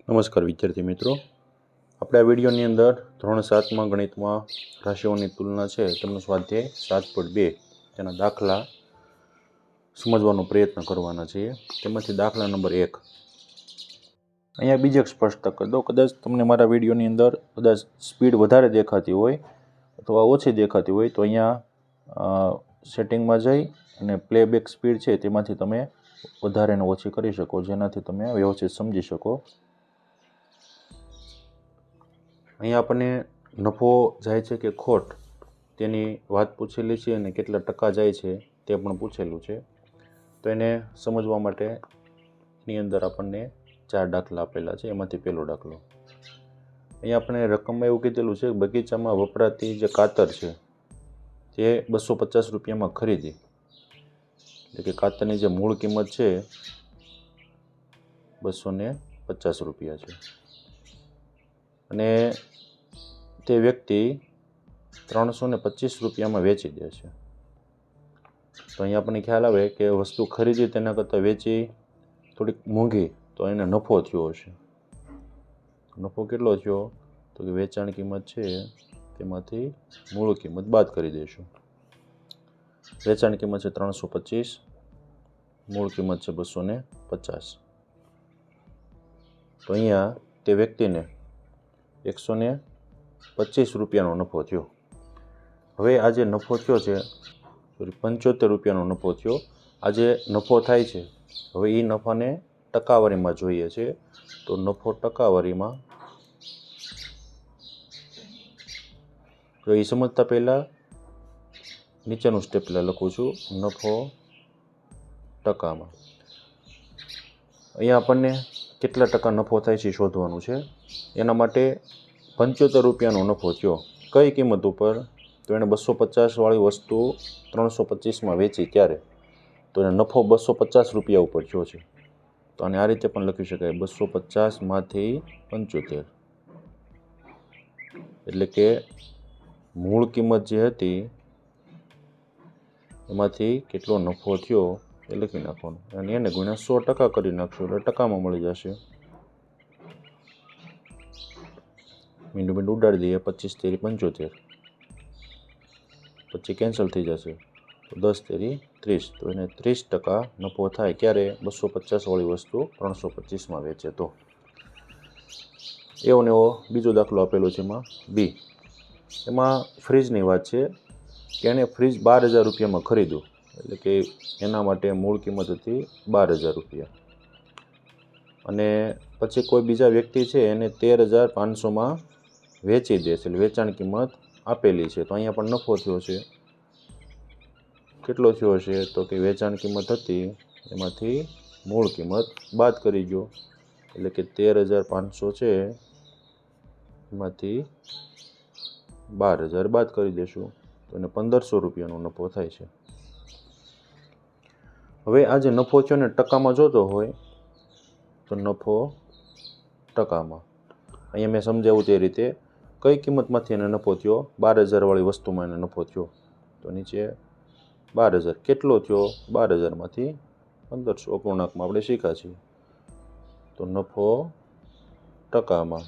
નમસ્કાર વિદ્યાર્થી મિત્રો, આપણે આ વિડીયોની અંદર ધોરણ 7માં ગણિતમાં રાશિઓની તુલના છે તેમનો સ્વાધ્યાય 7.2 તેના દાખલા સમજવાનો પ્રયત્ન કરવાના છીએ. તેમાંથી દાખલા નંબર 1. અહીંયા બીજક સ્પષ્ટ કરી દો. કદાચ તમને મારા વિડીયોની અંદર કદાચ સ્પીડ વધારે દેખાતી હોય અથવા ઓછી દેખાતી હોય તો અહીંયા સેટિંગમાં જઈ અને પ્લેબેક સ્પીડ છે તેમાંથી તમે વધારે ને ઓછી કરી શકો, જેનાથી તમે વ્યવસ્થિત સમજી શકો. અહીંયા આપણને નફો જાય છે કે ખોટ તેની વાત પૂછેલી છે અને કેટલા ટકા જાય છે તે પણ પૂછેલું છે. તો એને સમજવા માટેની અંદર આપણને 4 દાખલા આપેલા છે. એમાંથી પહેલો દાખલો, અહીંયા આપણે રકમમાં એવું કીધેલું છે કે બગીચામાં વપરાતી જે કાતર છે તે 250 રૂપિયામાં ખરીદી, એટલે કે કાતરની જે મૂળ કિંમત છે 250 રૂપિયા છે અને તે વ્યક્તિ 325 રૂપિયામાં વેચી દે છે. તો અહીંયા આપણને ખ્યાલ આવે કે વસ્તુ ખરીદી તેના કરતાં વેચી થોડીક મોંઘી, તો એને નફો થયો હશે. નફો કેટલો થયો? તો કે વેચાણ કિંમત છે તેમાંથી મૂળ કિંમત બાદ કરી દઈશું. વેચાણ કિંમત છે 325, મૂળ કિંમત છે 250. તો અહીંયા તે વ્યક્તિને 125 રૂપિયાનો નફો થયો. હવે આ જે નફો થયો છે 75 રૂપિયાનો નફો થયો. આ જે નફો થાય છે હવે એ નફાને ટકાવારીમાં જોઈએ છે. તો નફો ટકાવારીમાં, તો એ સમજતા પહેલાં નીચેનું સ્ટેપ પહેલાં લખું છું, નફો ટકામાં. અહીંયા આપણને કેટલા ટકા નફો થાય છે શોધવાનું છે. એના માટે 75 રૂપિયાનો નફો થયો કઈ કિંમત ઉપર? તો એને 250 વાળી વસ્તુ 325માં વેચી ત્યારે, તો એને નફો 250 રૂપિયા ઉપર થયો છે. તો આને આ રીતે પણ લખી શકાય, 250 માંથી 75, એટલે કે મૂળ કિંમત જે હતી એમાંથી કેટલો નફો થયો એ લખી નાખવાનું અને એને ગુણ્યા 100% કરી નાખશું એટલે ટકામાં મળી જશે. મીંડું મીંડું ઉડાડી દઈએ, 25 તેરી 75, પછી કેન્સલ થઈ જશે, તો 10 તેરી 30. તો એને 30% નફો થાય ક્યારે? 250 વાળી વસ્તુ 325માં વેચે તો. એવો ને એવો બીજો દાખલો આપેલો છે એમાં બી. એમાં ફ્રીજની વાત છે કે એણે ફ્રીજ 12,000 રૂપિયામાં ખરીદ્યું, એટલે કે એના માટે મૂળ કિંમત હતી 12,000 રૂપિયા અને પછી કોઈ બીજા વ્યક્તિ છે એને 13,500માં વેચી દે છે, એટલે વેચાણ કિંમત આપેલી છે. તો અહીંયા પણ નફો થયો છે. કેટલો થયો છે? તો કે વેચાણ કિંમત હતી એમાંથી મૂળ કિંમત બાદ કરી દો, એટલે કે 13,500 છે એમાંથી 12,000 બાદ કરી દેશું, તો એને 1,500 રૂપિયાનો નફો થાય છે. હવે આ જે નફો થયો ને ટકામાં જોતો હોય તો નફો ટકામાં, અહીંયા મેં સમજાવ્યું તે રીતે કઈ કિંમતમાંથી એને નફો થયો? 12,000 વાળી વસ્તુમાં એને નફો થયો. તો નીચે 12,000 કેટલો થયો? 12,000 માંથી 1,500 અપૂર્ણાંકમાં આપણે શીખ્યા છીએ. તો નફો ટકામાં,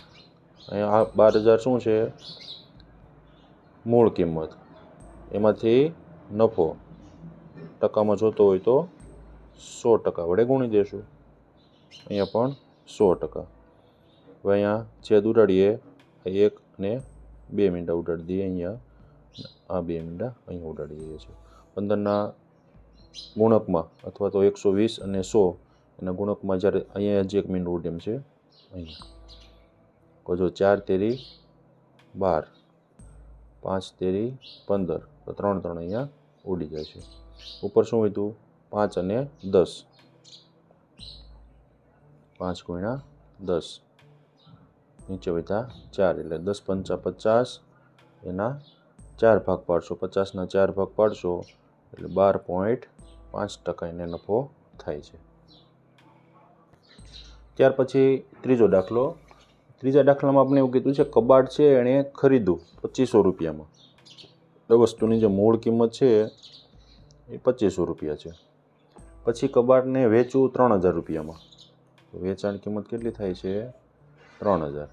અહીંયા આ 12,000 શું છે? મૂળ કિંમત, એમાંથી નફો ટકામાં જોતો હોય તો 100% વડે ગુણી દેશું. અહીંયા પણ 100%. હવે અહીંયા છેદ ઉડાડીએ, 1 અને 2 મીંડા ઉડાડી દઈએ. અહીંયા આ 2 મીંડા અહીંયા ઉડાડી દઈએ છીએ. 15ના ગુણકમાં અથવા તો 120 અને 100 એના ગુણકમાં જ્યારે અહીંયા જ 1 મીંડું ઉડે એમ છે અહીંયા. તો જો 4 તેરી 12, 5 તેરી 15, તો 3 અહીંયા ઉડી જાય છે. ઉપર શું હતું? 5 અને 10, 5 ગુણ્યા 10, નીચે વધ્યા 4, એટલે 10 પંચા 50, એના 4 ભાગ પાડશો, 50ના 4 ભાગ પાડશો એટલે 12.5% એને નફો થાય છે. ત્યાર પછી ત્રીજો દાખલો. ત્રીજા દાખલામાં આપણે એવું કીધું છે કબાટ છે એણે ખરીદ્યું 2500 રૂપિયામાં. એ વસ્તુની જે મૂળ કિંમત છે એ 2500 રૂપિયા છે. પછી કબાટને વેચવું 3,000 રૂપિયામાં. તો વેચાણ કિંમત કેટલી થાય છે? 3000.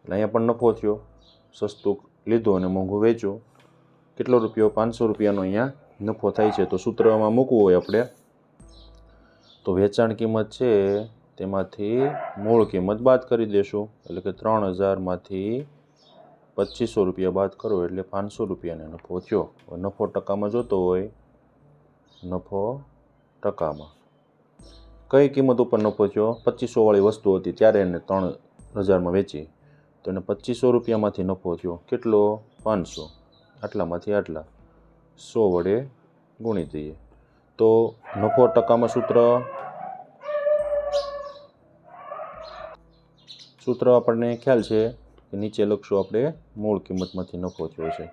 એટલે અહીંયા પણ નફો થયો, સસ્તું લીધું અને મોંઘું વેચ્યું. કેટલો રૂપિયો? 500 રૂપિયાનો અહીંયા નફો થાય છે. તો સૂત્રમાં મૂકવું હોય આપણે તો વેચાણ કિંમત છે તેમાંથી મૂળ કિંમત બાદ કરી દેશું. એટલે કે 3000માંથી 2500 રૂપિયા બાદ કરો એટલે 500 રૂપિયાનો નફો થયો. નફો ટકામાં જોતો હોય, નફો ટકામાં કઈ કિંમત ઉપર નફો થયો? 2500 વાળી વસ્તુ હતી ત્યારે એને 3000માં વેચી, તો એને 2500 રૂપિયામાંથી નફો થયો. કેટલો? 500. આટલામાંથી આટલા 100 વડે ગુણી દઈએ. તો નફો ટકામાં સૂત્ર આપણને ખ્યાલ છે કે નીચે લખશું આપણે મૂળ કિંમતમાંથી નફો થયો છે.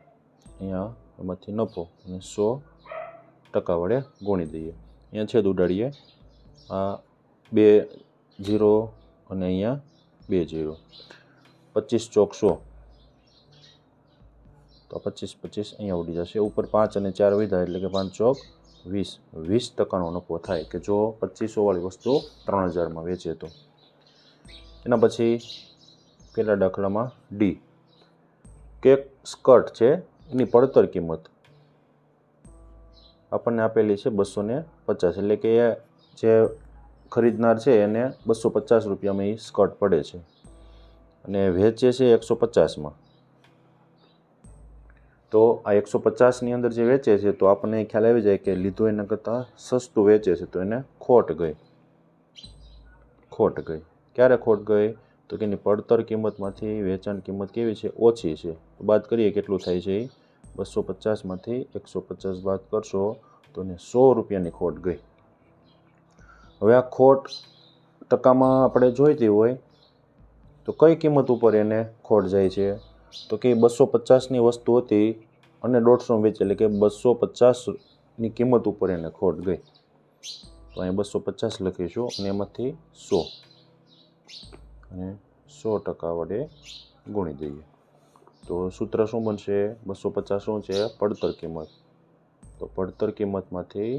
અહીંયા એમાંથી નફો અને 100% વડે ગુણી દઈએ. અહીંયા છેદ ઉડાડીએ. આ 2 0 અને અહીંયા 2 0. 25 ચોક 100. તો 25 25 અહીંયા ઉડી જશે. ઉપર 5 અને 4 વધ્યા એટલે કે 5 ચોક 20. 20%નો નફો થાય કે જો 2500 વાળી વસ્તુ 3000માં વેચે તો. એના પછી પહેલા દાખલામાં ડી, કેક સ્કર્ટ છે એની પડતર કિંમત આપણને આપેલી છે 250. એટલે કે જે ખરીદનાર છે એને 250 રૂપિયામાં એ સ્કર્ટ પડે છે અને વેચે છે 150માં. તો આ 150ની અંદર જે વેચે છે તો આપણને ખ્યાલ આવી જાય કે લીધું એના કરતાં સસ્તું વેચે છે તો એને ખોટ ગઈ. ક્યારે ખોટ ગઈ? તો કે એની પડતર કિંમતમાંથી વેચાણ કિંમત કેવી છે? ઓછી છે. તો બાદ કરીએ કેટલું થાય છે? 250માંથી 150 બાદ કરશો તો એને 100 રૂપિયાની ખોટ ગઈ. હવે આ ખોટ ટકામાં આપણે જોઈતી હોય તો કઈ કિંમત ઉપર એને ખોટ જાય છે? તો કે 250ની વસ્તુ હતી અને 150 વેચે એટલે કે 250ની કિંમત ઉપર એને ખોટ ગઈ. તો અહીં 250 લખીશું અને એમાંથી 100 અને 100% વડે ગુણી દઈએ. તો સૂત્ર શું બનશે? 250 શું છે? પડતર કિંમત. તો પડતર કિંમતમાંથી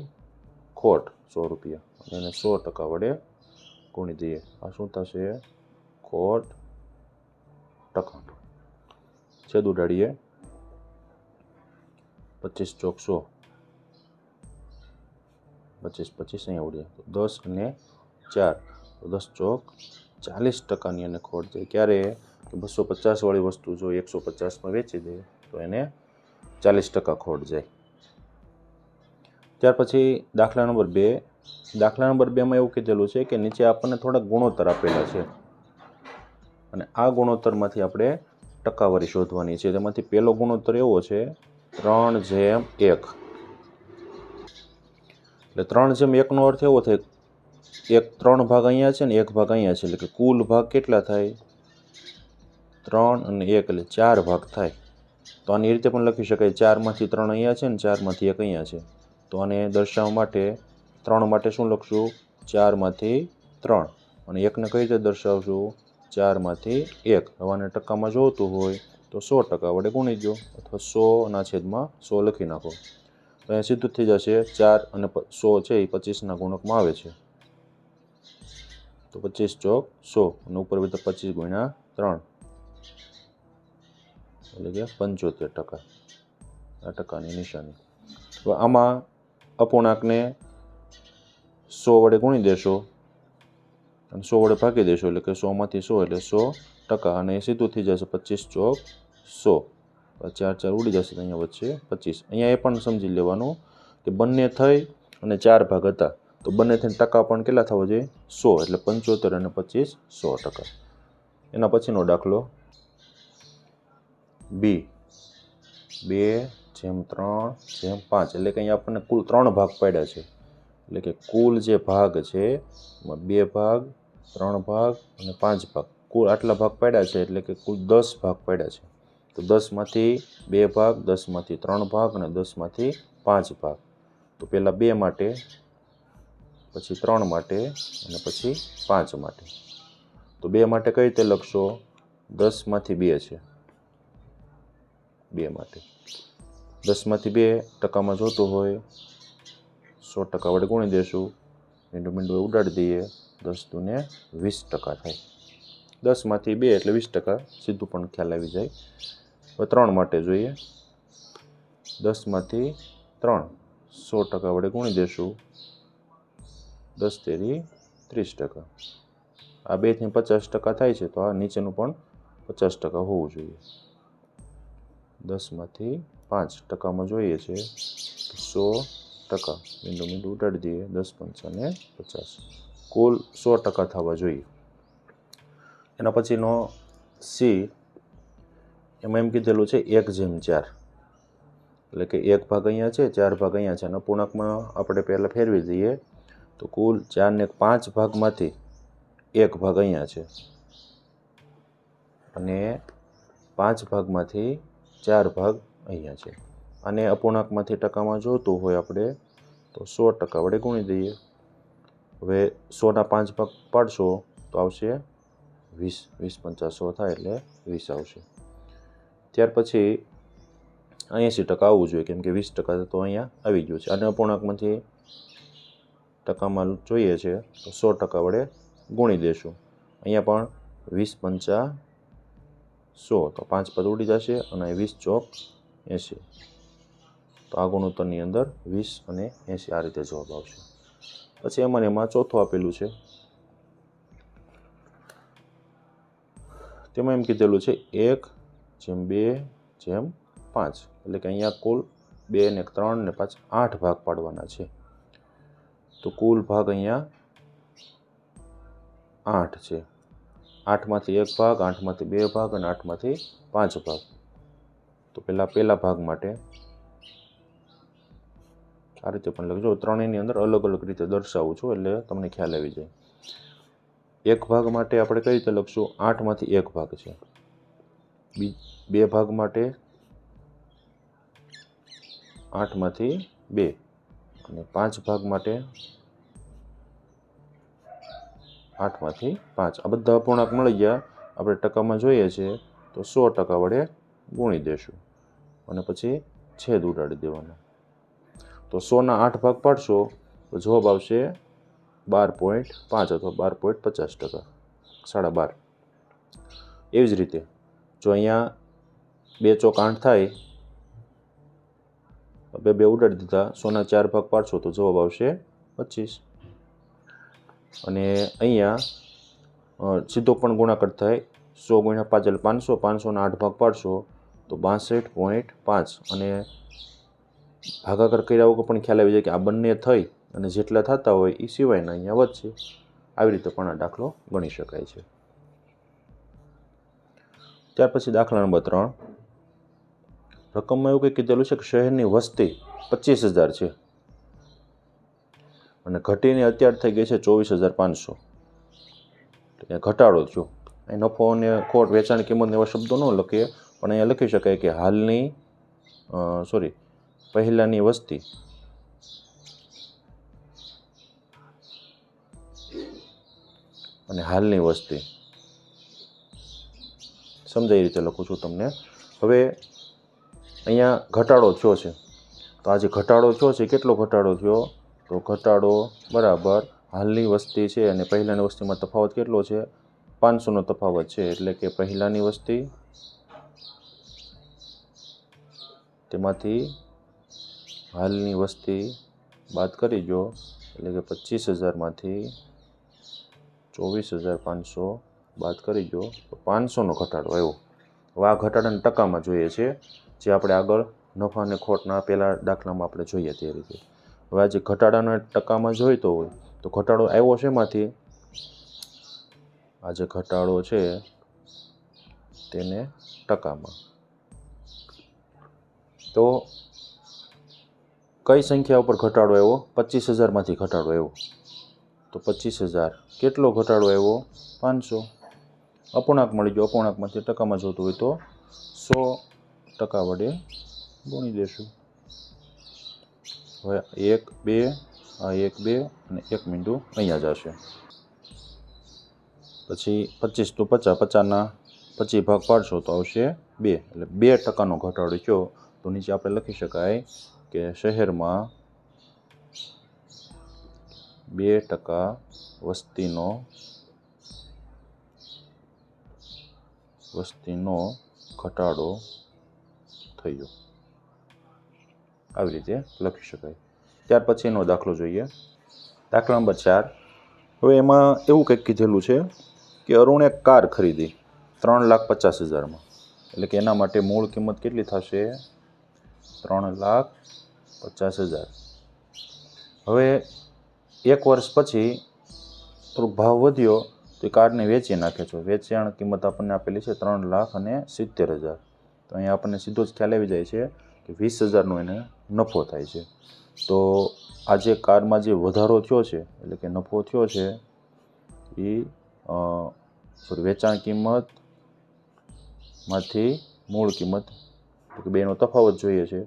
ખોટ 100 રૂપિયા અને એને 100% વડે ગુણી દઈએ. આ શું થશે? ખોટ ટકા. છેદ ઉડાડીએ. 25 ચોક 100. 25 25 અહીંયા ઉડ્યા. 10 અને 4 તો 10 ચોક 40%ની એને ખોટ જાય. ક્યારે? 250 વાળી વસ્તુ જો 150માં વેચી દે તો એને 40% ખોટ જાય. ત્યાર પછી દાખલા નંબર 2. દાખલા નંબર 2માં એવું કીધેલું છે કે નીચે આપણને થોડાક ગુણોત્તર આપેલા છે અને આ ગુણોત્તરમાંથી આપણે ટકાવારી શોધવાની છે. તેમાંથી પહેલો ગુણોત્તર એવો છે 3/1. એટલે 3/1નો અર્થ એવો થાય 3 ભાગ અહીંયા છે ને 1 ભાગ અહીંયા છે. એટલે કે કુલ ભાગ કેટલા થાય? 3 અને 1 એટલે 4 ભાગ થાય. તો આની રીતે પણ લખી શકાય 4માંથી 3 અહીંયા છે ને 4માંથી 1 અહીંયા છે. તો આને દર્શાવવા માટે 3 માટે શું લખશું? 4માંથી 3 અને 1ને કઈ રીતે દર્શાવશું? 4માંથી 1. હવે આને ટકામાં જોતું હોય તો 100% વડે ગુણી દો અથવા 100ના છેદમાં 100 લખી નાખો. તો અહીંયા સીધું થઈ જશે. 4 અને 100 છે એ 25ના ગુણકમાં આવે છે. તો 25 ચોક 100 અને ઉપર બધા 25 ગુણ્યા 3 એટલે કે 75%. આ ટકાની નિશાની. તો આમાં અપૂર્ણાંકને 100 વડે ગુણી દેશો અને 100 વડે ભાગી દેશો એટલે કે 100માંથી 100 એટલે 100%. અને એ સીધું થઈ જશે 25 ચોક 100. 4 4 ઉડી જશે તો અહીંયા વચ્ચે 25. અહીંયા એ પણ સમજી લેવાનું કે બંને થઈ અને 4 ભાગ હતા તો બંને થઈને ટકા પણ કેટલા થવો જોઈએ? 100. એટલે 75 અને 25 100%. એના પછીનો દાખલો બી 2/3/5. એટલે કે અહીંયા આપણને કુલ 3 ભાગ પાડ્યા છે. એટલે કે કુલ જે ભાગ છે એમાં 2 ભાગ 3 ભાગ અને 5 ભાગ કુલ આટલા ભાગ પાડ્યા છે. એટલે કે કુલ 10 ભાગ પાડ્યા છે. તો 10માંથી 2 ભાગ 10માંથી 3 ભાગ અને 10માંથી 5 ભાગ. તો પહેલાં 2 માટે પછી 3 માટે અને પછી 5 માટે. તો 2 માટે કઈ રીતે લખશો? 10માંથી 2 છે 2 માટે. 10માંથી 2 ટકામાં જોતું હોય 100% વડે ગુણી દેશું. મીંડું ઉડાડી દઈએ. 10 દૂને 20% થાય. 10માંથી 2 એટલે 20%, સીધું પણ ખ્યાલ આવી જાય. હવે 3 માટે જોઈએ. 10માંથી 3 100% વડે ગુણી દેશું. 10 તેરી 30%. આ 2 થી 50% થાય છે, તો આ નીચેનું પણ 50% હોવું જોઈએ. 10માંથી 5%માં જોઈએ છે તો 100%. મીંડું ઉડાડી દઈએ. 10 પંચાને 50. કુલ 100% થવા જોઈએ. એના પછીનો સી, એમાં એમ કીધેલું છે 1/4. એટલે કે 1 ભાગ અહીંયા છે, 4 ભાગ અહીંયા છે, અને અપૂર્ણાંકમાં આપણે પહેલાં ફેરવી દઈએ તો કુલ 4 ને 5 ભાગમાંથી 1 ભાગ અહીંયા છે, અને 5 ભાગમાંથી 4 ભાગ અહીંયા છે. અને અપૂર્ણાંકમાંથી ટકામાં જોતું હોય આપણે તો 100% વડે ગુણી દઈએ. હવે 100ના 5 ભાગ પાડશો તો આવશે 20. 20 પંચા 100 થાય એટલે 20 આવશે. ત્યાર પછી 80% આવવું જોઈએ, કેમ કે 20% તો અહીંયા આવી ગયું છે. અને અપૂર્ણાંકમાંથી ટકામાં જોઈએ છે તો 100% વડે ગુણી દેશું. અહીંયા પણ 20 પંચા 100, તો 5 પદ ઉડી જશે, અને 20 ચોક 80. તો આ ગુણોત્તરની અંદર 20 અને 80 આ રીતે જવાબ આવશે. પછી એમાં ચોથું આપેલું છે, તેમાં એમ કીધેલું છે 1/2/5. એટલે કે અહીંયા કુલ 2 ને 3 ને 5 8 ભાગ પાડવાના છે. તો કુલ ભાગ અહીંયા 8 છે. 8માંથી 1 ભાગ, 8માંથી 2 ભાગ અને 8માંથી 5 ભાગ. તો પહેલા ભાગ માટે આ રીતે પણ લખજો. ત્રણેયની અંદર અલગ અલગ રીતે દર્શાવું છું એટલે તમને ખ્યાલ આવી જાય. 1 ભાગ માટે આપણે કઈ રીતે લખશું? 8માંથી 1 ભાગ છે. 2 ભાગ માટે 8માંથી 2, અને 5 ભાગ માટે 8માંથી 5. આ બધા અપૂર્ણાંક મળી ગયા. આપણે ટકામાં જોઈએ છે તો 100% વડે ગુણી દેશું, અને પછી છેદ ઉડાડી દેવાનો. તો 100ના 8 ભાગ પાડશો તો જવાબ આવશે 12.5 અથવા 12.50%, 12.5. એવી જ રીતે જો અહીંયા 2 ચોક 8 થાય, 2 ઉડાડી દીધા, 100ના 4 ભાગ પાડશો તો જવાબ આવશે 25. અને અહીંયા સીધો પણ ગુણાકાર થાય. 100 ગુણ્યા 5 એટલે 500. 500ના 8 ભાગ પાડશો તો 62.5. અને ભાગાકાર કર્યા વગર પણ ખ્યાલ આવી જાય કે આ બંને થઈ અને જેટલા થતા હોય એ સિવાયના અહીંયા વધશે. આવી રીતે પણ આ દાખલો ગણી શકાય છે. ત્યાર પછી દાખલા નંબર 3. રકમમાં એવું કંઈક કીધેલું છે કે શહેરની વસ્તી 25,000 છે, અને ઘટીને અત્યારે થઈ ગઈ છે 24,500. ઘટાડો થયો. અહીં નફો અને ખોટ, વેચાણ કિંમત એવા શબ્દો ન લખીએ, પણ અહીંયા લખી શકાય કે પહેલાંની વસ્તી અને હાલની વસ્તી. સમજાય રીતે લખું છું તમને. હવે અહીંયા ઘટાડો થયો છે, તો આ જે ઘટાડો થયો છે કેટલો ઘટાડો થયો? તો ઘટાડો બરાબર હાલની વસ્તી છે અને પહેલાંની વસ્તીમાં તફાવત કેટલો છે? 500નો તફાવત છે. એટલે કે પહેલાંની વસ્તી તેમાંથી હાલની વસ્તી બાદ કરી દો, એટલે કે 25,000માંથી 24,500 બાદ કરી દો તો 500નો ઘટાડો આવ્યો. હવે આ ઘટાડાના ટકામાં જોઈએ છે, જે આપણે આગળ નફા અને ખોટના પહેલા દાખલામાં આપણે જોઈએ તે રીતે. હવે આ જે ઘટાડાના ટકામાં જોઈતો હોય તો ઘટાડો આવ્યો છે એમાંથી, આ જે ઘટાડો છે તેને ટકામાં. તો કઈ સંખ્યા ઉપર ઘટાડો આવ્યો? 25,000માંથી ઘટાડો આવ્યો. તો 25,000 કેટલો ઘટાડો આવ્યો? 500. અપૂર્ણાંક મળી ગયો. અપૂર્ણાંકમાંથી ટકામાં જોતું હોય તો 100% વડે ગુણી દેશું. હવે 1 2, આ 1 2 અને 1 મીંડું અહીંયા જશે. પછી 25 તો 50, 50ના 25 ભાગ પાડશો તો આવશે 2. એટલે 2%નો ઘટાડો થયો. તો નીચે આપણે લખી શકાય કે શહેરમાં 2% વસ્તીનો વસ્તીનો ઘટાડો થયો, આવી રીતે લખી શકાય. ત્યાર પછી એનો દાખલો જોઈએ. દાખલા નંબર 4. હવે એમાં એવું કંઈક કીધેલું છે કે અરુણે કાર ખરીદી 3,50,000માં, એટલે કે એના માટે મૂળ કિંમત કેટલી થશે? 3,50,000. હવે 1 વર્ષ પછી થોડોક ભાવ વધ્યો તો એ કારને વેચી નાખે છે. વેચાણ કિંમત આપણને આપેલી છે 3,70,000. તો અહીંયા આપણને સીધો જ ખ્યાલ આવી જાય છે કે 20,000નો એને નફો થાય છે. તો આ જે કારમાં જે વધારો થયો છે, એટલે કે નફો થયો છે, એ વેચાણ કિંમતમાંથી મૂળ કિંમત, બેનો તફાવત જોઈએ છે.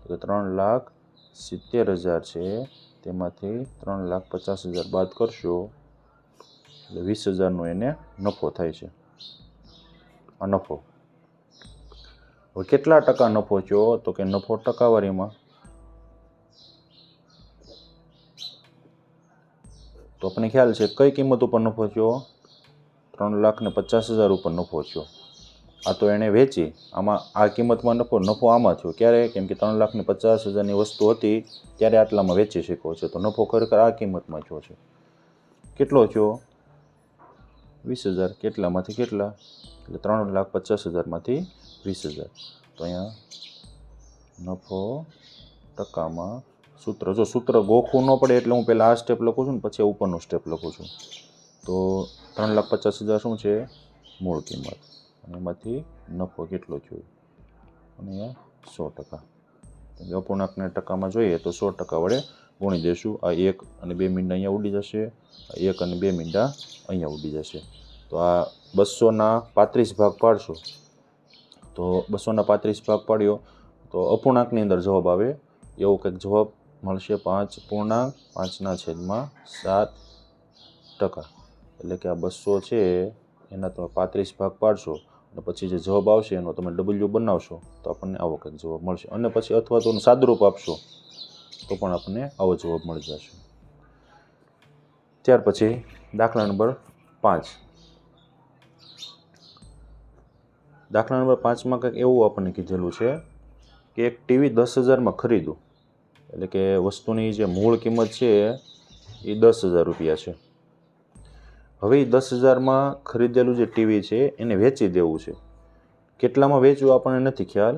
તો 3,70,000 છે, તેમાંથી 3,50,000 બાદ કરશો એટલે 20,000નો એને નફો થાય છે. આ નફો. હવે કેટલા ટકા નફો થયો? તો કે નફો ટકાવારીમાં. તો આપણને ખ્યાલ છે કઈ કિંમત ઉપર નફો થયો? 3,50,000 ઉપર નફો થયો. આ તો એણે વેચી, આમાં આ કિંમતમાં નફો આમાં થયો. ક્યારે? કેમ કે 3,50,000ની વસ્તુ હતી ત્યારે આટલામાં વેચી શક્યો છે. તો નફો ખરેખર આ કિંમતમાં થયો છે. કેટલો થયો? 20,000. કેટલામાંથી કેટલા? એટલે 3,50,000માંથી 20,000. તો અહીંયા નફો ટકામાં સૂત્ર, જો સૂત્ર ગોખવું ન પડે એટલે હું પહેલાં આ સ્ટેપ લખું છું ને પછી ઉપરનું સ્ટેપ લખું છું. તો 3,50,000 શું છે? મૂળ કિંમત. અને એમાંથી નફો કેટલો થયો? અને અહીંયા 100%. અપૂર્ણાંકને ટકામાં જોઈએ તો 100% વડે ગુણી દઈશું. આ 1 અને 2 મીંડા અહીંયા ઉડી જશે, આ 1 અને 2 મીંડા અહીંયા ઉડી જશે. તો આ 200ના 35 ભાગ પાડશો તો 200ના 35 ભાગ પાડ્યો તો અપૂર્ણાંકની અંદર જવાબ આવે એવો કંઈક જવાબ મળશે 5.7%. એટલે કે આ 200 છે એના તમે 35 ભાગ પાડશો અને પછી જે જવાબ આવશે એનો તમે ડબલ્યુ બનાવશો તો આપણને આવો કંઈક જવાબ મળશે. અને પછી અથવા તો સાદુરૂપ આપશો તો પણ આપણને આવો જવાબ મળી જશે. ત્યાર પછી દાખલા નંબર 5. દાખલા નંબર 5માં કંઈક એવું આપણને કીધેલું છે કે એક ટીવી 10,000માં ખરીદું, એટલે કે વસ્તુની જે મૂળ કિંમત છે એ 10,000 રૂપિયા છે. હવે એ 10,000માં ખરીદેલું જે ટીવી છે એને વેચી દેવું છે. કેટલામાં વેચવું આપણને નથી ખ્યાલ,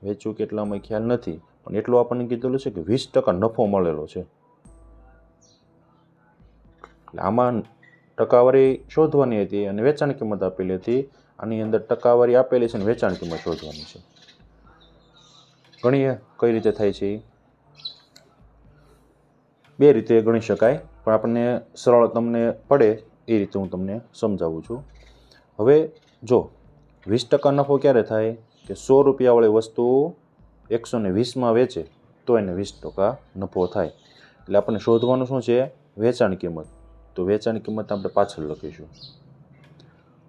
વેચવું કેટલામાં ખ્યાલ નથી, પણ એટલું આપણને કીધેલું છે કે 20% નફો મળેલો છે. એટલે આમાં ટકાવારી શોધવાની હતી અને વેચાણ કિંમત આપેલી હતી. આની અંદર ટકાવારી આપેલી છે અને વેચાણ કિંમત શોધવાની છે. ગણીએ કઈ રીતે થાય છે? બે રીતે ગણી શકાય, પણ આપણને સરળ તમને પડે એ રીતે હું તમને સમજાવું છું. હવે જો 20% નફો ક્યારે થાય? કે 100 રૂપિયાવાળી વસ્તુ 120માં વેચે તો એને 20% નફો થાય. એટલે આપણને શોધવાનું શું છે? વેચાણ કિંમત. તો વેચાણ કિંમત આપણે પાછળ લખીશું.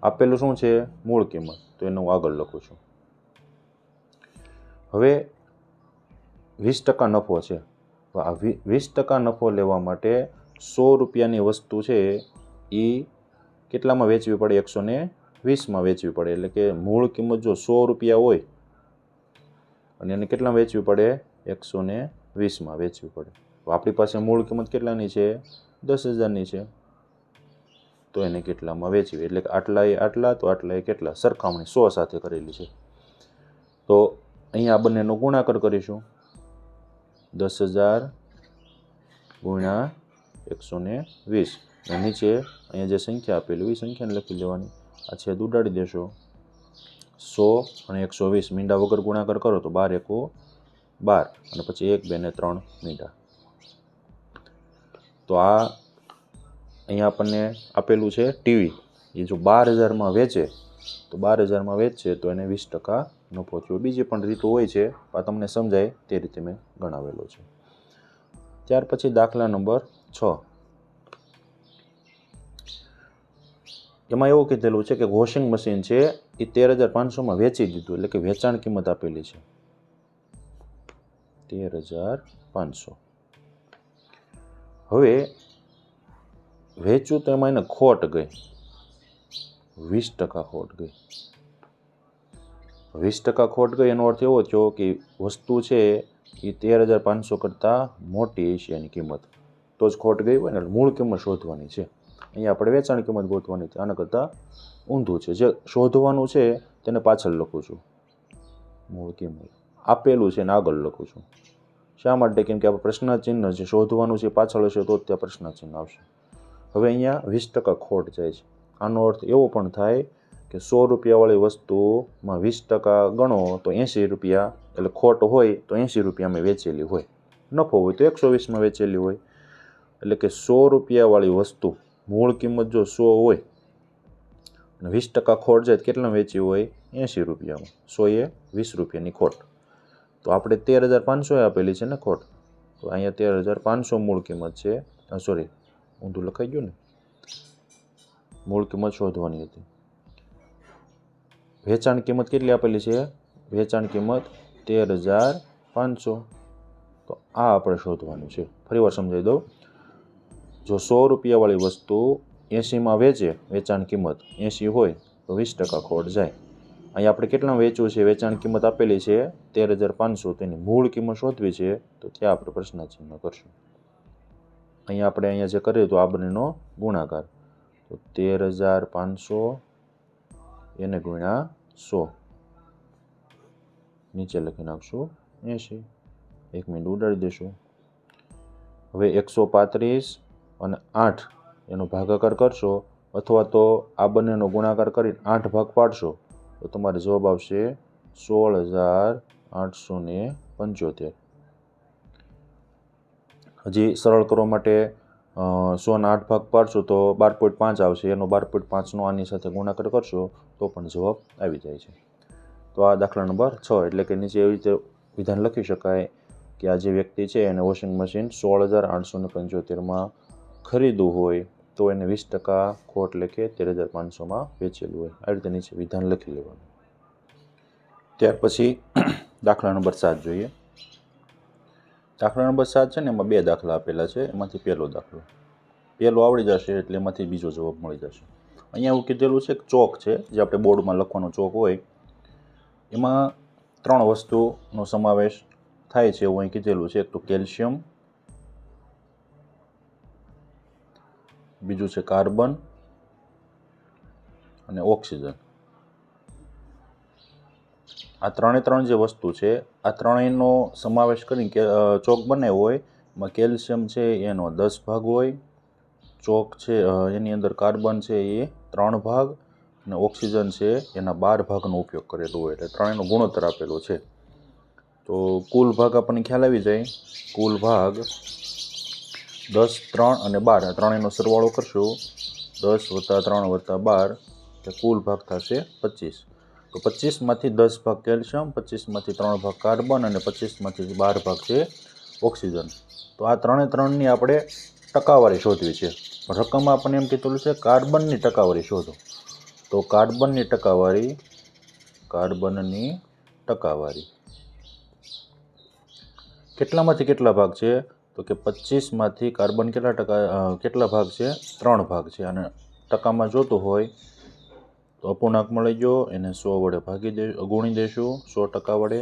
આપેલું શું છે? મૂળ કિંમત. તો એને હું આગળ લખું છું. હવે 20% નફો છે. આ 20% નફો લેવા માટે 100 રૂપિયાની વસ્તુ છે એ કેટલામાં વેચવી પડે? 120માં વેચવી પડે. એટલે કે મૂળ કિંમત જો 100 રૂપિયા હોય અને એને કેટલામાં વેચવી પડે? 120માં વેચવી પડે. તો આપણી પાસે મૂળ કિંમત કેટલાની છે? 10,000ની છે. તો એને કેટલામાં વેચવી? એટલે કે આટલા એ આટલા, તો આટલા એ કેટલા? સરખામણી 100 સાથે કરેલી છે. તો અહીંયા આ બંનેનો ગુણાકાર કરીશું. 10,000 ગુણ્યા 120. નીચે અહીંયા જે સંખ્યા આપેલી એ સંખ્યાને લખી લેવાની. આ છેદ ઉડાડી દેશો. 100 અને 120 મીંડા વગર ગુણાકાર કરો તો 12 એકુ 12 અને પછી 1, 2 ને 3 મીંડા. તો આ અહીંયા આપણને આપેલું છે ટીવી. એ જો 12,000માં વેચે તો 12,000માં વેચે તો એને 20% નફો થયો. બીજી પણ રીતો હોય છે, આ તમને સમજાય તે રીતે મેં ગણાવેલો છે. ત્યાર પછી દાખલા નંબર 6. એમાં એવું કીધેલું છે કે વોશિંગ મશીન છે એ 13,500માં વેચી દીધું, એટલે કે વેચાણ કિંમત આપેલી છે 13,500. હવે વેચ્યું તો એમાં એને ખોટ ગઈ, 20% ખોટ ગઈ. 20% ખોટ ગઈ એનો અર્થ એવો થયો કે વસ્તુ છે એ 13,500 કરતાં મોટી હશે એની કિંમત, તો જ ખોટ ગઈ હોય ને. મૂળ કિંમત શોધવાની છે. અહીંયા આપણે વેચાણ કિંમત ગોતવાની છે. આના કરતાં ઊંધું છે. જે શોધવાનું છે તેને પાછળ લખું છું, મૂળ કિંમત આપેલું છે ને આગળ લખું છું. શા માટે? કેમ કે આપણે પ્રશ્નાચિહ્ન છે, શોધવાનું છે પાછળ હશે તો જ ત્યાં પ્રશ્નાચિહ્ન આવશે. હવે અહીંયા 20% ખોટ જાય છે. આનો અર્થ એવો પણ થાય કે 100 રૂપિયાવાળી વસ્તુમાં 20% ગણો તો 80 રૂપિયા, એટલે ખોટ હોય તો 80 રૂપિયામાં વેચેલી હોય, નફો હોય તો 120માં વેચેલી હોય. એટલે કે 100 રૂપિયાવાળી વસ્તુ મૂળ કિંમત જો 100 હોય અને 20% ખોટ જાય કેટલા વેચી હોય? 80 રૂપિયામાં. 100 એ 20 રૂપિયાની ખોટ. તો આપણે 13,500 આપેલી છે ને ખોટ, તો અહીંયા 13,500 મૂળ કિંમત છે. સોરી, ઊંધું લખાઈ ગયું ને. મૂળ કિંમત શોધવાની હતી. વેચાણ કિંમત કેટલી આપેલી છે? વેચાણ કિંમત 13,500. તો આ આપણે શોધવાનું છે. ફરીવાર સમજાવી દઉં. જો 100 રૂપિયાવાળી વસ્તુ 80માં વેચે, વેચાણ કિંમત 80 હોય તો 20% ખોટ જાય. અહીંયા આપણે કેટલા વેચવું છે? વેચાણ કિંમત આપેલી છે 13,500. તેની મૂળ કિંમત શોધવી છે, તો ત્યાં આપણે પ્રશ્નાચિહ્ન કરશું. અહીંયા જે કરીએ તો આ બંનેનો ગુણાકાર, તો 13,500 એને ગુણ્યા 100, નીચે લખી નાખશું 80. 1 મિનિટ ઉડાડી દઈશું. હવે 135 અને 8 એનો ભાગાકાર કરશો, અથવા તો આ બંનેનો ગુણાકાર કરીને 8 ભાગ પાડશો તો તમારો જવાબ આવશે 16,875. હજી સરળ કરવા માટે 100ના 8 ભાગ પાડશો તો 12.5 આવશે. એનો 12.5નો આની સાથે ગુણાકાર કરશો તો પણ જવાબ આવી જાય છે. તો આ દાખલા નંબર 6. એટલે કે નીચે એવી રીતે વિધાન લખી શકાય કે આ જે વ્યક્તિ છે એને વોશિંગ મશીન 16,875માં ખરીદવું હોય તો એને 20% ખોટ લેખે 13,500માં વેચેલું હોય. આ રીતે નીચે વિધાન લખી લેવાનું. ત્યાર પછી દાખલા નંબર 7 જોઈએ. દાખલા નંબર 7 છે ને, એમાં 2 દાખલા આપેલા છે. એમાંથી પહેલો દાખલો આવડી જશે એટલે એમાંથી બીજો જવાબ મળી જશે. અહીંયા એવું કીધેલું છે કે ચોક છે, જે આપણે બોર્ડમાં લખવાનો ચોક હોય, એમાં 3 વસ્તુનો સમાવેશ થાય છે એવું અહીં કીધેલું છે. એક તો કેલ્શિયમ, બીજું છે કાર્બન અને ઓક્સિજન. આ 3 જે વસ્તુ છે, આ ત્રણેયનો સમાવેશ કરીને ચોક બનાવ્યો હોય. એમાં કેલ્શિયમ છે એનો 10 ભાગ હોય, ચોક છે એની અંદર કાર્બન છે એ 3 ભાગ, અને ઓક્સિજન છે એના 12 ભાગનો ઉપયોગ કરેલો હોય. એટલે ત્રણેયનો ગુણોત્તર આપેલો છે. તો કુલ ભાગ આપણને ખ્યાલ આવી જાય. કુલ ભાગ 10, 3 અને 12, આ ત્રણેયનો સરવાળો કરશું. 10 + 3 + 12 એટલે કુલ ભાગ થશે 25. તો 25માંથી 10 ભાગ કેલ્શિયમ, 25માંથી 3 ભાગ કાર્બન અને 25માંથી 12 ભાગ છે ઓક્સિજન. તો આ ત્રણની આપણે ટકાવારી શોધવી છે. રકમમાં આપણને એમ કીધેલું છે કાર્બનની ટકાવારી શોધો. તો કાર્બનની ટકાવારી કેટલામાંથી કેટલા ભાગ છે? તો કે 25માંથી કાર્બન કેટલા ભાગ છે? 3 ભાગ છે. અને ટકામાં જોતું હોય તો અપૂર્ણાંક મળી ગયો, એને 100 વડે ગુણી દઈશું. 100% વડે.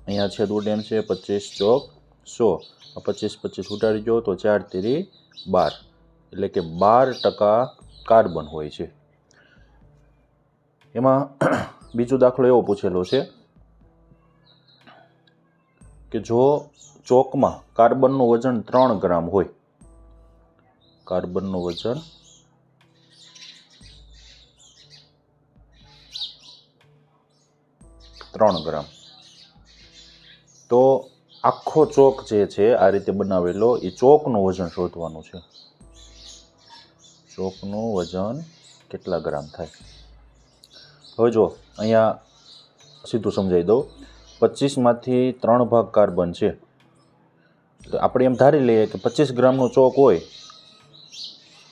અહીંયા છેદ ઉડેન છે, 25 ચોક 100. 25 ઉડાડી ગયો તો 4 તેરી 12, એટલે કે 12% કાર્બન હોય છે. એમાં બીજો દાખલો એવો પૂછેલો છે કે જો ચોકમાં કાર્બનનું વજન 3 ગ્રામ હોય, કાર્બનનું વજન 3 ગ્રામ, તો આખો ચોક જે છે આ રીતે બનાવેલો, એ ચોકનું વજન શોધવાનું છે. ચોકનું વજન કેટલા ગ્રામ થાય? હવે જો અહીંયા સીધું સમજાવી દઉં. 25માંથી 3 ભાગ કાર્બન છે, તો આપણે એમ ધારી લઈએ કે 25 ગ્રામનો ચોક હોય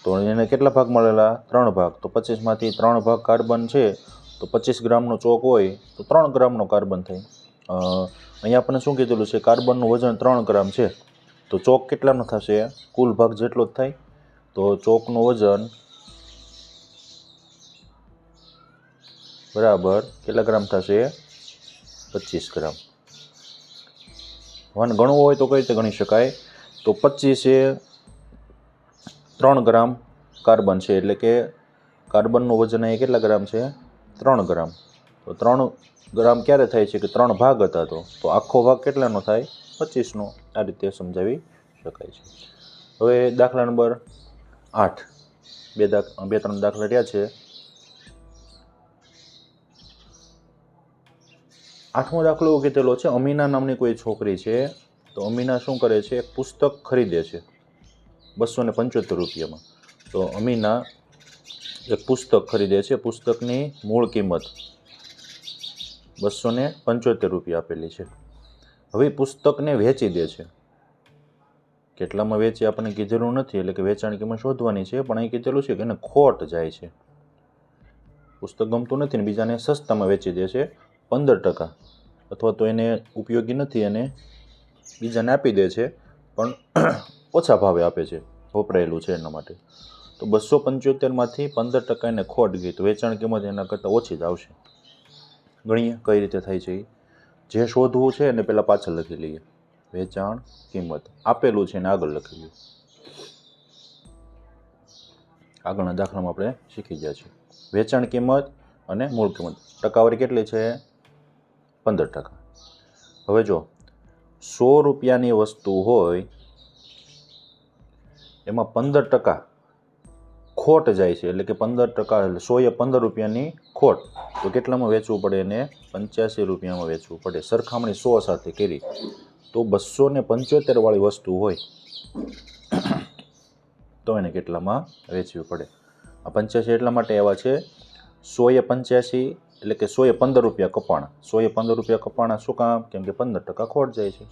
તો એને કેટલા ભાગ મળેલા? 3 ભાગ. તો 25માંથી 3 ભાગ કાર્બન છે, તો 25 ગ્રામનો ચોક હોય તો 3 ગ્રામનો કાર્બન થાય. અહીંયા આપણને શું કીધેલું છે? કાર્બનનું વજન 3 ગ્રામ છે, તો ચોક કેટલાનો થશે? કુલ ભાગ જેટલો જ થાય. તો ચોકનું વજન બરાબર કેટલા ગ્રામ થશે? 25 ગ્રામ. વન ગણવું હોય તો કઈ રીતે ગણી શકાય? તો 25 એ 3 ગ્રામ કાર્બન છે, એટલે કે કાર્બનનું વજન અહીંયા કેટલા ગ્રામ છે? 3 ગ્રામ. તો 3 ગ્રામ ક્યારે થાય છે કે 3 ભાગ હતા, તો આખો ભાગ કેટલાનો થાય? 25નો. આ રીતે સમજાવી શકાય છે. હવે દાખલા નંબર 8, બે ત્રણ દાખલા રહ્યા છે. 8મો દાખલો એવો કીધેલો છે, અમીના નામની કોઈ છોકરી છે. તો અમીના શું કરે છે? એક પુસ્તક ખરીદે છે 275 રૂપિયામાં. તો અમીના એક પુસ્તક ખરીદે છે. પુસ્તકની મૂળ કિંમત 275 રૂપિયા આપેલી છે. હવે પુસ્તકને વેચી દે છે. કેટલામાં વેચે આપણને કીધેલું નથી, એટલે કે વેચાણ કિંમત શોધવાની છે, પણ અહીં કીધેલું છે કે એને ખોટ જાય છે. પુસ્તક ગમતું નથી ને બીજાને સસ્તામાં વેચી દે છે 15%, અથવા તો એને ઉપયોગી નથી અને બીજાને આપી દે છે, પણ ઓછા ભાવે આપે છે, વપરાયેલું છે એના માટે. તો 275માંથી 15% એને ખોટ ગઈ, તો વેચાણ કિંમત એના કરતાં ઓછી જ આવશે. ગણીએ કઈ રીતે થાય છે. જે શોધવું છે એને પહેલાં પાછળ લખી લઈએ. વેચાણ કિંમત આપેલું છે એને આગળ લખી લઈએ. આગળના દાખલામાં આપણે શીખી ગયા છીએ. વેચાણ કિંમત અને મૂળ કિંમત ટકાવારી કેટલી છે? 15%. હવે જો 100 રૂપિયાની વસ્તુ હોય એમાં 15% ખોટ જાય છે, એટલે કે 15%, એટલે 100 એ 15 રૂપિયાની ખોટ, તો કેટલામાં વેચવું પડે? એને 85 રૂપિયામાં વેચવું પડે. સરખામણી 100 સાથે કરી તો 275 વાળી વસ્તુ હોય તો એને કેટલામાં વેચવી પડે? આ 85 એટલા માટે આવ્યા છે, 100 એ 85, એટલે કે 100 એ 15 રૂપિયા કપાણા. 100 એ 15 રૂપિયા કપાણા શું કામ? કેમ કે 15% ખોટ જાય છે.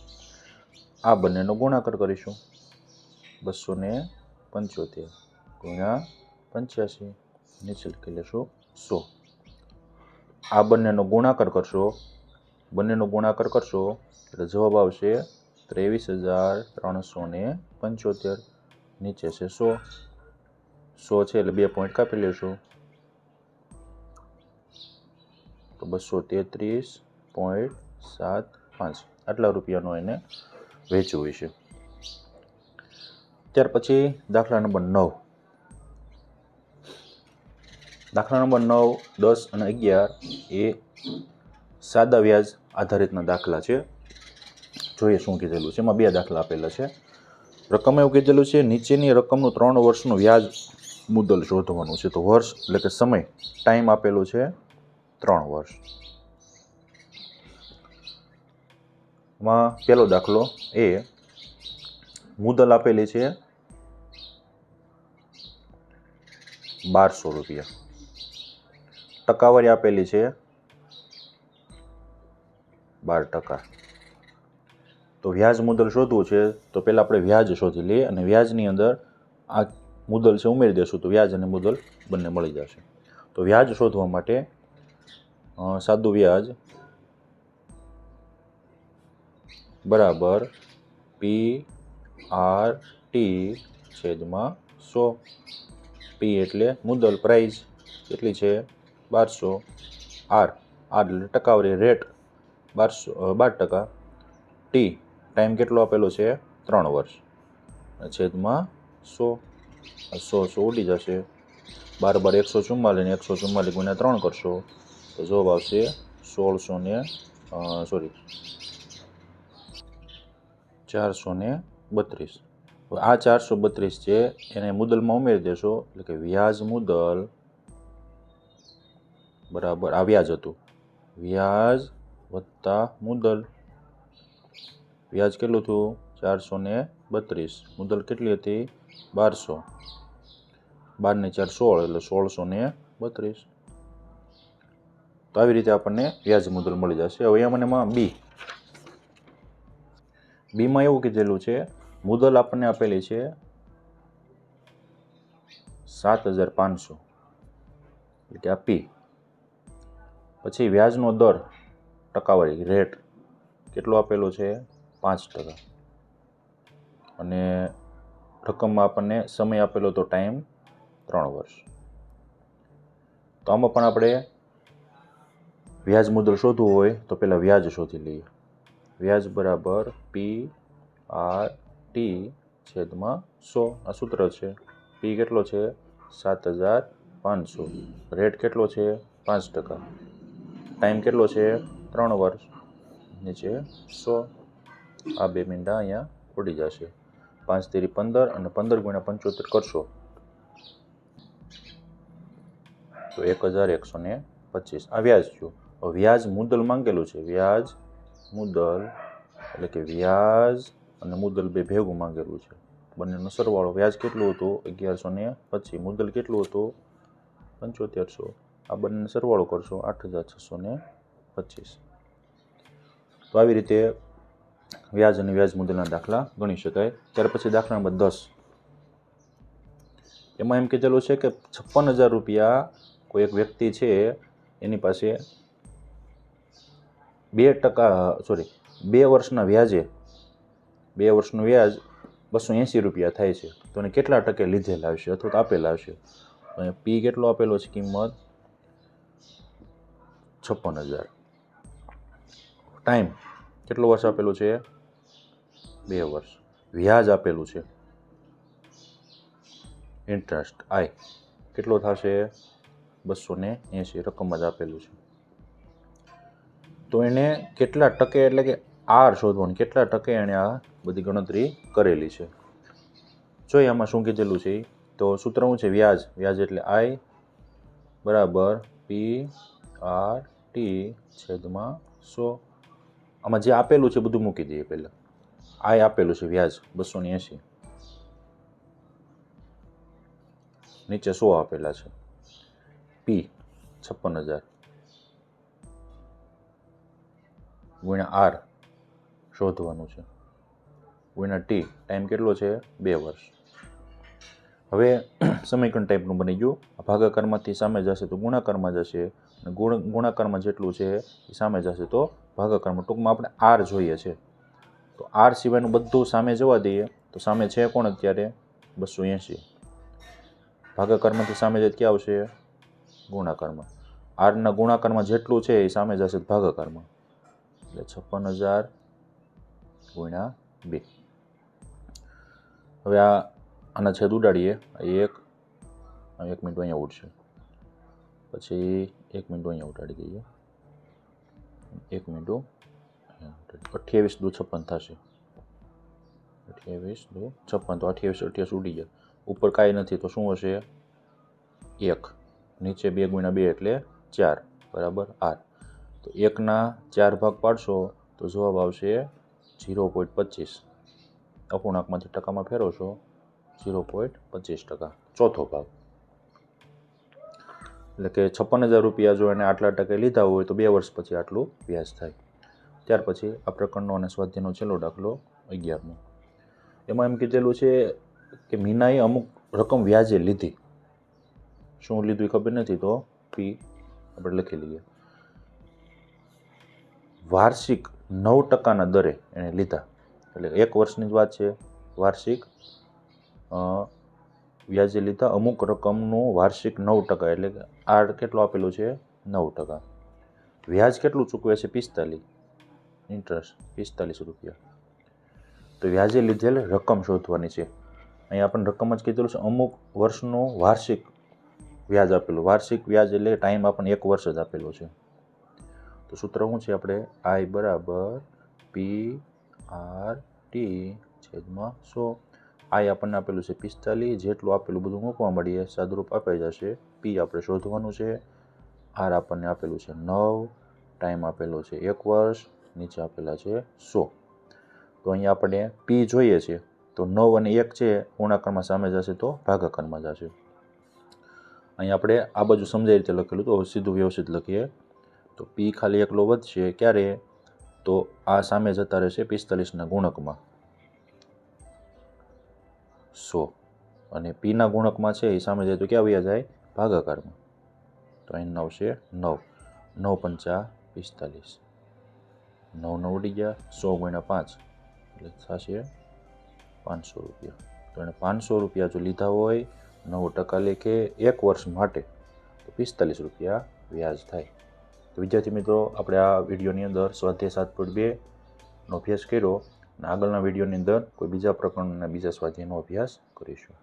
આ બંનેનો ગુણાકાર કરીશું. 275 ગુણ્યા 85, નીચે લખી લેશું 100. આ બંનેનો ગુણાકાર કરશો એટલે જવાબ આવશે 23,375. નીચે છે 100 છે એટલે 2 પોઈન્ટ કાપી લેશું, તો 233.75 આટલા રૂપિયાનો એને વેચવું છે. ત્યાર પછી દાખલા નંબર 9. દાખલા નંબર 9, 10 અને 11 એ સાદા વ્યાજ આધારિતના દાખલા છે. જોઈએ શું કીધેલું છે. એમાં 2 દાખલા આપેલા છે. રકમ એવું કીધેલું છે, નીચેની રકમનું 3 વર્ષનું વ્યાજ મુદ્દલ શોધવાનું છે. તો વર્ષ એટલે કે સમય, ટાઈમ આપેલું છે 3 વર્ષ. એમાં પહેલો દાખલો એ મુદ્દલ આપેલી છે 1200 રૂપિયા. ટકાવારી આપેલી છે 12%. તો વ્યાજ મુદ્દલ શોધવું છે, તો પહેલાં આપણે વ્યાજ શોધી લઈએ અને વ્યાજની અંદર આ મુદ્દલ છે ઉમેરી દેશું, તો વ્યાજ અને મુદ્દલ બંને મળી જશે. તો વ્યાજ શોધવા માટે સાદું વ્યાજ બરાબર PRT/100. P એટલે મુદ્દલ, પ્રાઇસ કેટલી છે? 1200. R એટલે ટકાવારી, રેટ 12%. T ટાઈમ કેટલો આપેલો છે? 3 વર્ષ. છેદમાં 100. 100 ઉડી જશે. 12 × 144 અને 144 ગુણ્યા 3 કરશો તો જવાબ આવશે 432. આ 432 છે એને મુદ્દલમાં ઉમેરી દેશો, એટલે કે વ્યાજ મુદ્દલ બરાબર આ વ્યાજ હતું, વ્યાજ વત્તા મુદ્દલ. વ્યાજ કેટલું હતું? 432. મુદ્દલ કેટલી હતી? 1200. 12 ને 4 16, એટલે 1632. તો આવી રીતે આપણને વ્યાજ મુદ્દલ મળી જશે. હવે એમાં બીમાં એવું કીધેલું છે, મુદ્દલ આપણને આપેલી છે 7,500, એટલે કે આ P. પછી વ્યાજનો દર, ટકાવારી, રેટ કેટલો આપેલો છે? 5%. અને રકમમાં આપણને સમય આપેલો તો ટાઈમ 3 વર્ષ. તો આમાં પણ આપણે વ્યાજ મુદ્દલ શોધવું હોય તો પહેલાં વ્યાજ શોધી લઈએ. વ્યાજ બરાબર PRT/100. આ સૂત્ર છે. પી કેટલો છે? 7500. રેટ કેટલો છે? 5%. ટાઈમ કેટલો છે? 3 વર્ષ. નીચે 100. આ બે મીંડા અહીંયા ઉડી જશે. 5 તેરી 15 અને 15 × 75 કરશો તો 1125. આ વ્યાજ થયું. વ્યાજ મુદ્દલ માંગેલું છે. વ્યાજ મુદ્દલ એટલે કે વ્યાજ અને મુદ્દલ બે ભેગું માંગેલું છે. બંનેનો સરવાળો. વ્યાજ કેટલું હતું? 1125. મુદ્દલ કેટલું હતું? 7500. આ બંનેનો સરવાળો કરશો 8625. તો આવી રીતે વ્યાજ અને વ્યાજ મુદ્દલના દાખલા ગણી શકાય. ત્યાર પછી દાખલા નંબર 10. એમાં એમ કીધેલું છે કે 56,000 રૂપિયા કોઈ એક વ્યક્તિ છે એની પાસે 2 વર્ષના વ્યાજે 2 વર્ષનું વ્યાજ 280 રૂપિયા થાય છે. તો એને કેટલા ટકે લીધેલા આવશે અથવા તો આપેલા આવશે? અને પી કેટલો આપેલો છે? કિંમત 56,000. ટાઈમ કેટલો વર્ષ આપેલું છે? 2 વર્ષ. વ્યાજ આપેલું છે. ઇન્ટરેસ્ટ આઈ કેટલો થશે? 280. રકમ જ આપેલું છે. તો એને કેટલા ટકે એટલે કે આર શોધવાનું, કેટલા ટકે એણે આ બધી ગણતરી કરેલી છે. જોઈએ આમાં શું કીધેલું છે. તો સૂત્ર શું છે? વ્યાજ. વ્યાજ એટલે આઈ બરાબર PRT/100. આમાં જે આપેલું છે બધું મૂકી દઈએ પહેલાં. આઈ આપેલું છે વ્યાજ 280. નીચે 100 આપેલા છે. પી 56,000 ગુણ્યા આર શોધવાનું છે ગુણ્યા ટી. ટાઈમ કેટલો છે? 2 વર્ષ. હવે સમીકરણ ટાઈપનું બની ગયું. ભાગાકારમાંથી સામે જશે તો ગુણાકારમાં જશે, અને ગુણાકારમાં જેટલું છે એ સામે જશે તો ભાગાકારમાં. ટૂંકમાં આપણે આર જોઈએ છે. તો આર સિવાયનું બધું સામે જવા દઈએ તો સામે છે કોણ અત્યારે? 280. ભાગાકારમાંથી સામે જાય ક્યાં આવશે? ગુણાકારમાં. આરના ગુણાકારમાં જેટલું છે એ સામે જશે ભાગાકારમાં. એટલે 56,000 ગુણ્યા 2. હવે આના છેદ ઉડાડીએ. 1 મિનિટ અહીંયા ઉડશે, પછી 1 મિનિટ અહીંયા ઉડાડી દઈએ. 1 મિનિટ 28 દુ 56 થશે. 28 દુ 56 તો 28 ઉડી ગયા. ઉપર કાંઈ નથી તો શું હશે? 1. નીચે 2 × 2 એટલે 4 બરાબર આર. તો 1ના 4 ભાગ પાડશો તો જવાબ આવશે 0.25. અપૂર્ણાંકમાંથી ટકામાં ફેરવશો 0.25%. ચોથો ભાગ. એટલે કે 56,000 રૂપિયા જો એને આટલા ટકે લીધા હોય તો 2 વર્ષ પછી આટલું વ્યાજ થાય. ત્યાર પછી આ પ્રકરણનો અને સ્વાધ્યાયનો છેલ્લો દાખલો 11મો. એમાં એમ કીધેલું છે કે મીનાએ અમુક રકમ વ્યાજે લીધી. શું લીધું એ ખબર નથી તો પી આપણે લખી લઈએ. વાર્ષિક 9%ના દરે એણે લીધા. એટલે 1 વર્ષની જ વાત છે. વાર્ષિક વ્યાજે લીધા અમુક રકમનું વાર્ષિક 9%. એટલે કે આર કેટલું આપેલું છે? 9%. વ્યાજ કેટલું ચૂકવે છે? 45. ઇન્ટરેસ્ટ 45 રૂપિયા. તો વ્યાજે લીધેલ રકમ શોધવાની છે. અહીંયા આપણને રકમ જ કીધેલું છે. અમુક વર્ષનું વાર્ષિક વ્યાજ આપેલું. વાર્ષિક વ્યાજ એટલે ટાઈમ આપણને 1 વર્ષ જ આપેલો છે. તો સૂત્ર શું છે આપણે? આઈ બરાબર PRT/100. આઈ આપણને આપેલું છે 45. જેટલું આપેલું બધું મૂકવા મળીએ સાદુરૂપ અપાઈ જશે. પી આપણે શોધવાનું છે. આર આપણને આપેલું છે 9. ટાઈમ આપેલો છે 1 વર્ષ. નીચે આપેલા છે 100. તો અહીંયા આપણે પી જોઈએ છે તો 9 અને 1 છે ગુણાકારમાં સામે જશે તો ભાગાકારમાં જશે. અહીંયા આપણે આ બાજુ સમજાય રીતે લખેલું તો સીધું વ્યવસ્થિત લખીએ તો પી ખાલી એકલો વધશે ક્યારે? તો આ સામે જતા રહેશે 45ના ગુણકમાં 100. અને પીના ગુણકમાં છે એ સામે જાય તો ક્યાં વયા જાય? ભાગાકારમાં. તો અહીં 9 છે 9. 9 પંચા 45. 9 ઉડી ગયા. 100 × 5 એટલે થશે 500 રૂપિયા. તો એને 500 રૂપિયા જો લીધા હોય 9% લેખે 1 વર્ષ માટે તો 45 રૂપિયા વ્યાજ થાય. તો વિદ્યાર્થી મિત્રો, આપણે આ વિડીયોની અંદર સ્વાધ્યાય 7.2નો અભ્યાસ કર્યો અને આગળના વિડીયોની અંદર કોઈ બીજા પ્રકરણના બીજા સ્વાધ્યાયનો અભ્યાસ કરીશું.